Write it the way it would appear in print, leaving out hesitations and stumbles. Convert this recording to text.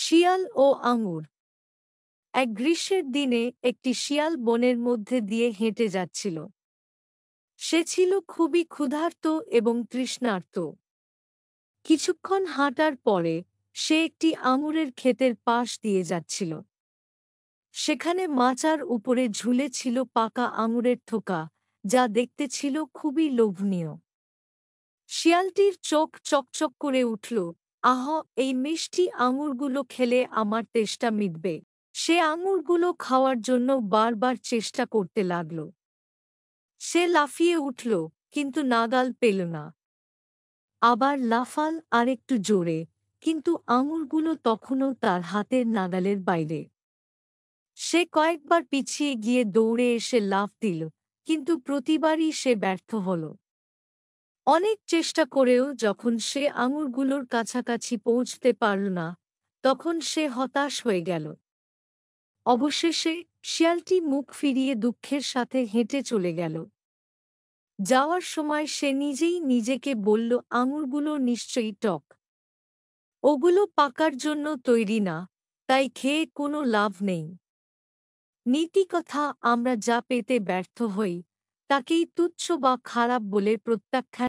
শিয়াল ও আঙুর। এক গ্রীষ্মের দিনে একটি শিয়াল বনের মধ্যে দিয়ে হেঁটে যাচ্ছিল। সে ছিল খুবই ক্ষুধার্ত এবং তৃষ্ণার্ত। কিছুক্ষণ হাঁটার পরে সে একটি আঙুরের ক্ষেতের পাশ দিয়ে যাচ্ছিল। সেখানে মাচার উপরে ঝুলে ছিল পাকা আঙুরের থোকা, যা দেখতে ছিল খুবই লোভনীয়। শিয়ালটির চোখ চকচক করে উঠল। আহ, এই মিষ্টি আঙুরগুলো খেলে আমার তেষ্টা মিটবে। সে আঙুরগুলো খাওয়ার জন্য বারবার চেষ্টা করতে লাগল। সে লাফিয়ে উঠল, কিন্তু নাগাল পেল না। আবার লাফাল আরেকটু জোরে, কিন্তু আঙুরগুলো তখনও তার হাতের নাগালের বাইরে। সে কয়েকবার পিছিয়ে গিয়ে দৌড়ে এসে লাফ দিল, কিন্তু প্রতিবারই সে ব্যর্থ হল। অনেক চেষ্টা করেও যখন সে আঙুরগুলোর কাছাকাছি পৌঁছতে পারল না, তখন সে হতাশ হয়ে গেল। অবশেষে শিয়ালটি মুখ ফিরিয়ে দুঃখের সাথে হেঁটে চলে গেল। যাওয়ার সময় সে নিজেই নিজেকে বলল, আঙুরগুলো নিশ্চয়ই টক। ওগুলো পাকার জন্য তৈরি না, তাই খেয়ে কোনো লাভ নেই। নীতিকথা, আমরা যা পেতে ব্যর্থ হই তাকেই তুচ্ছ বা খারাপ বলে প্রত্যাখ্যান